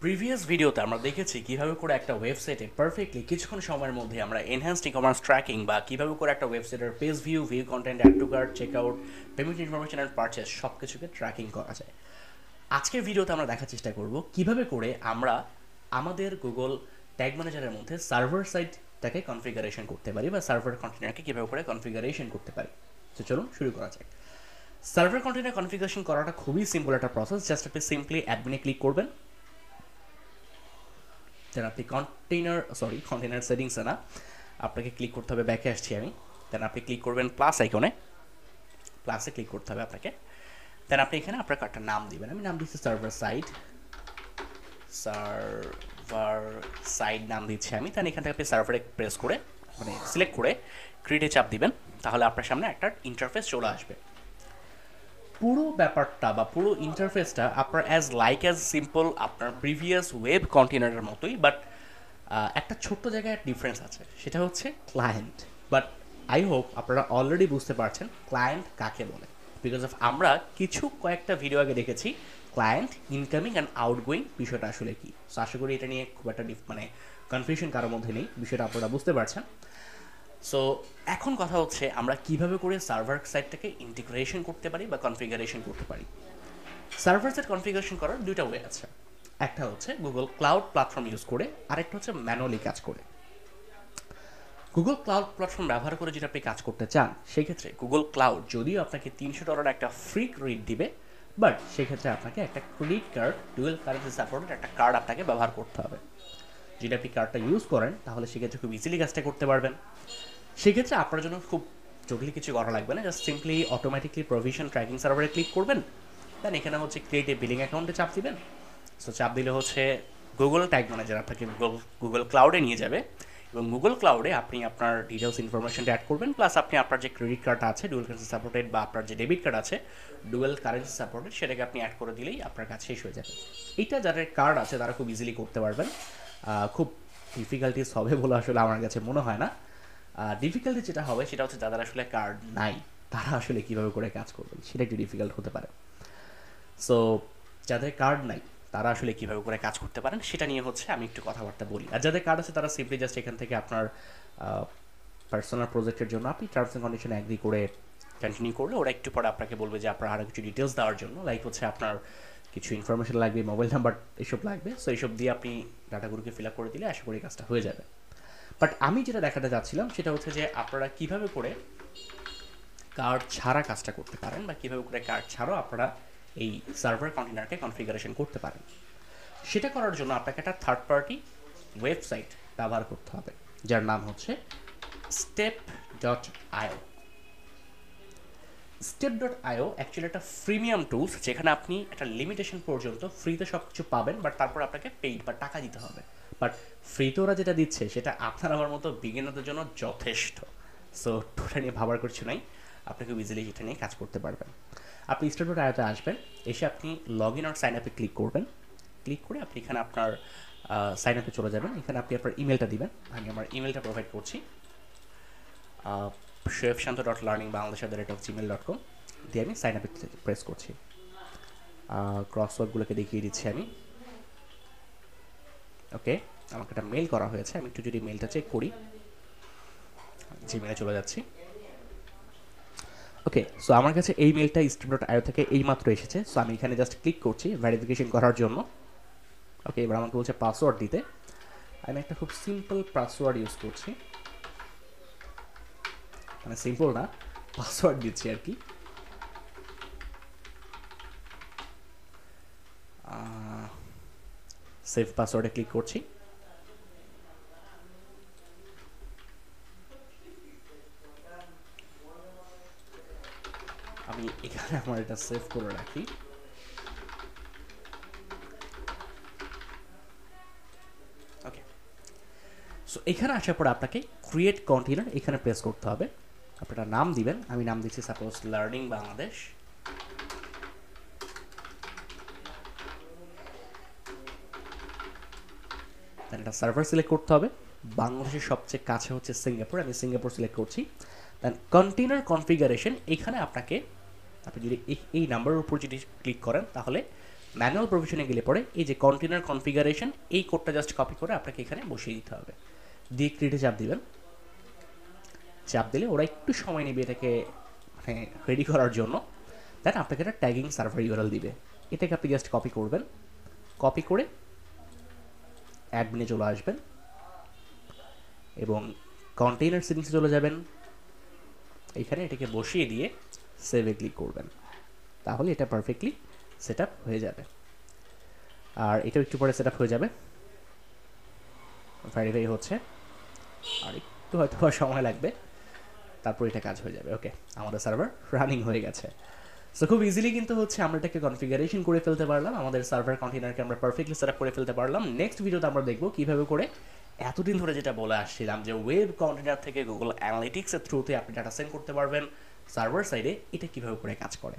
Previous ভিডিওতে আমরা দেখেছি কিভাবে করে একটা ওয়েবসাইটে পারফেক্টলি কিছুক্ষণ সময়ের মধ্যে আমরা এনহ্যান্সড ই কমার্স ট্র্যাকিং বা কিভাবে করে একটা ওয়েবসাইটের page view content add to cart check out payment information and purchase সব কিছুকে ট্র্যাকিং করা যায়। আজকের ভিডিওতে আমরা দেখার চেষ্টা করব কিভাবে করে আমরা আমাদের গুগল ট্যাগ ম্যানেজারের মধ্যে সার্ভার সাইটটাকে কনফিগারেশন করতে পারি বা সার্ভার কন্টেনারকে কীভাবে করে কনফিগারেশন করতে পারি। তো চলুন শুরু করা যাক। সার্ভার কন্টেনার কনফিগারেশন করাটা খুবই সিম্পল একটা প্রসেস। জাস্ট আপনি সিম্পলি অ্যাডমিনে ক্লিক করবেন, দেন আপনি কন্টেনার সেটিংসে না, আপনাকে ক্লিক করতে হবে, ব্যাকে আসছি আমি। দেন আপনি ক্লিক করবেন প্লাস আইকনে, প্লাসে ক্লিক করতে হবে আপনাকে। দেন আপনি এখানে আপনার একটা নাম দিবেন। আমি নাম দিচ্ছি সার্ভার সাইড নাম দিচ্ছি আমি। দেন এখান থেকে আপনি সার্ভারে প্রেস করে সিলেক্ট করে ক্রিয়েটে চাপ দিবেন, তাহলে আপনার সামনে একটা ইন্টারফেস চলে আসবে। পুরো ব্যাপারটা বা পুরো ইন্টারফেসটা আপনার অ্যাজ সিম্পল আপনার প্রিভিয়াস ওয়েব কন্টেনারের মতোই, বাট একটা ছোট্ট জায়গায় ডিফারেন্স আছে, সেটা হচ্ছে ক্লায়েন্ট। বাট আই হোপ আপনারা অলরেডি বুঝতে পারছেন ক্লায়েন্ট কাকে বলে, বিকজ অফ আমরা কয়েকটা ভিডিও আগে দেখেছি ক্লায়েন্ট ইনকামিং অ্যান্ড আউটগোয়িং বিষয়টা আসলে কি। সো আশা করি এটা নিয়ে খুব একটা কনফিউশন কারোর মধ্যে নেই, বিষয়টা আপনারা বুঝতে পারছেন। সো এখন কথা হচ্ছে আমরা কিভাবে করে সার্ভার সাইটটাকে ইন্টিগ্রেশন করতে পারি বা কনফিগারেশন করতে পারি। সার্ভার সাইট কনফিগারেশন করার দুইটা ওয়ে আছে। একটা হচ্ছে গুগল ক্লাউড প্ল্যাটফর্ম ইউজ করে, আরেকটা হচ্ছে ম্যানুয়ালি কাজ করে। গুগল ক্লাউড প্ল্যাটফর্ম ব্যবহার করে যেটা আপনি কাজ করতে চান, সেক্ষেত্রে গুগল ক্লাউড যদিও আপনাকে $300 একটা ফ্রি ক্রেডিট দিবে, বাট সেক্ষেত্রে আপনাকে একটা credit card, dual currency supported একটা কার্ড আপনাকে ব্যবহার করতে হবে। যদি আপনি কার্ডটা ইউজ করেন তাহলে সেক্ষেত্রে খুব ইজিলি কাজটা করতে পারবেন। সেক্ষেত্রে আপনার জন্য খুব জটিল কিছু করা লাগবে না, just simply automatically provision tracking সার্ভারে ক্লিক করবেন। দেন এখানে হচ্ছে ক্রিয়েট এ বিলিং অ্যাকাউন্টে চাপ দিবেন। সো চাপ দিলে হচ্ছে গুগল ট্যাগ ম্যানেজার আপনাকে গুগল ক্লাউডে নিয়ে যাবে, এবং গুগল ক্লাউডে আপনি আপনার ডিটেলস ইনফরমেশনটা অ্যাড করবেন, প্লাস আপনি আপনার যে ক্রেডিট কার্ড আছে ডুয়েল কারেন্সি সাপোর্টেড বা আপনার যে ডেবিট কার্ড আছে ডুয়েল কারেন্সি সাপোর্টেড, সেটাকে আপনি অ্যাড করে দিলেই আপনার কাজ শেষ হয়ে যাবে। এইটা যাদের কার্ড আছে তারা খুব ইজিলি করতে পারবেন, খুব ডিফিকাল্টিস হবে বলে আসলে আমার কাছে মনে হয় না। ডিফিকাল্টি যেটা হবে সেটা হচ্ছে যাদের আসলে কার্ড নাই তারা আসলে কীভাবে করে কাজ করবেন সেটা একটু ডিফিকাল্ট হতে পারে। সো যাদের কার্ড নাই তারা আসলে কীভাবে করে কাজ করতে পারেন সেটা নিয়ে হচ্ছে আমি একটু কথাবার্তা বলি। আর যাদের কার্ড আছে তারা সিম্পলি জাস্ট এখান থেকে আপনার পার্সোনাল প্রজেক্টের জন্য আপনি টার্মস অ্যান্ড কন্ডিশন অ্যাগ্রি করে কন্টিনিউ করলে ওরা একটু পরে আপনাকে বলবে যে আপনার আরও কিছু ডিটেলস দেওয়ার জন্য, লাইক হচ্ছে আপনার কিছু ইনফরমেশন লাগবে, মোবাইল নাম্বার এসব লাগবে। সো এইসব দিয়ে আপনি ডাটাগুলোকে ফিল আপ করে দিলে আশা করি কাজটা হয়ে যাবে। বাট আমি যেটা দেখাতে যাচ্ছিলাম সেটা হচ্ছে যে আপনারা কীভাবে করে কার্ড ছাড়া কাজটা করতে পারেন বা কীভাবে করে কার্ড ছাড়াও আপনারা এই সার্ভার কন্টেনারকে কনফিগারেশন করতে পারেন। সেটা করার জন্য আপনাকে একটা থার্ড পার্টি ওয়েবসাইট ব্যবহার করতে হবে, যার নাম হচ্ছে step.io। step.io অ্যাকচুয়ালি একটা প্রিমিয়াম টুলস, যেখানে আপনি একটা লিমিটেশন পর্যন্ত ফ্রিতে সব কিছু পাবেন, বাট তারপর আপনাকে পেইড বা টাকা দিতে হবে। বাট ফ্রিতে ওরা যেটা দিচ্ছে সেটা আপনার আমার মতো বিগিনারদের জন্য যথেষ্ট। সো ওটা নিয়ে ভাবার কিছু নাই, আপনি খুব ইজিলি এটা নিয়ে কাজ করতে পারবেন। আপনি step.ioতে আসবেন, এসে আপনি লগ ইন আর সাইন আপে ক্লিক করবেন। ক্লিক করে আপনি এখানে আপনার সাইন আপে চলে যাবেন। এখানে আপনি আপনার ইমেলটা দিবেন। আমি আমার ইমেলটা প্রোভাইড করছি, shoaibshanto.learningbangladesh@gmail.com দিয়ে আমি সাইন আপে প্রেস করছি। ক্রসওয়ার্কগুলোকে দেখিয়ে দিচ্ছি আমি। ওকে, আমাকে একটা মেল করা হয়েছে, আমি একটু যদি মেলটা চেক করি, জিমেলে চলে যাচ্ছি। ওকে, সো আমার কাছে এই মেলটা step.io থেকে এইমাত্র এসেছে। সো আমি এখানে জাস্ট ক্লিক করছি ভেরিফিকেশন করার জন্য। ওকে, এবার আমাকে বলছে পাসওয়ার্ড দিতে। আমি একটা খুব সিম্পল পাসওয়ার্ড ইউজ করছি, মানে সিম্পল না, পাসওয়ার্ড দিচ্ছি আর কি। সেভ পাসওয়ার্ডে ক্লিক করছি। আমি এখানে আমার এটা সেভ করে রাখি। ওকে, সো এখানে আসার পর আপনাকে ক্রিয়েট কন্টেনার এখানে প্রেস করতে হবে। আপনারা নাম দিবেন, আমি নাম দিচ্ছি সাপোজ লার্নিং বাংলাদেশ। দেন একটা সার্ভার সিলেক্ট করতে হবে। বাংলাদেশের সবচেয়ে কাছে হচ্ছে সিঙ্গাপুর, আমি সিঙ্গাপুর সিলেক্ট করছি। দেন কন্টেনার কনফিগারেশন, এখানে আপনি যদি এই নাম্বারের উপর যদি ক্লিক করেন তাহলে ম্যানুয়াল প্রভিশনে গেলে পরে এই যে কন্টেনার কনফিগারেশন, এই কোডটা জাস্ট কপি করে আপনাকে এখানে বসিয়ে দিতে হবে, দিয়ে ক্রিয়েটে চাপ দিবেন। চাপ দিলে ওরা একটু সময় নেবে এটাকে মানে রেডি করার জন্য, দেন আপনাকে একটা ট্যাগিং সার্ভার ইউআরএল দিবে, এটাকে আপনি জাস্ট কপি করবেন, কপি করে অ্যাডমিনে চলে আসবেন এবং কন্টেইনার সেটিংসে চলে যাবেন, এখানে এটাকে বসিয়ে দিয়ে সেভে ক্লিক করবেন, তাহলে এটা পারফেক্টলি সেট আপ হয়ে যাবে। আর এটাও একটু পরে সেট আপ হয়ে যাবে, ভেরিফাই হচ্ছে, আর একটু হয়তো সময় লাগবে, তারপর এটা কাজ হয়ে যাবে। ওকে, আমাদের সার্ভার রানিং হয়ে গেছে। সো খুব ইজিলি কিন্তু হচ্ছে আমরা এটাকে কনফিগারেশন করে ফেলতে পারলাম, আমাদের সার্ভার কন্টেনারকে আমরা পারফেক্টলি সেট আপ করে ফেলতে পারলাম। নেক্সট ভিডিওতে আমরা দেখবো কীভাবে করে এতদিন ধরে যেটা বলে আসছিলাম যে ওয়েব কন্টেনার থেকে গুগল অ্যানালিটিক্সের থ্রুতে আপনি ডাটা সেন্ড করতে পারবেন সার্ভার সাইডে, এটা কীভাবে করে কাজ করে।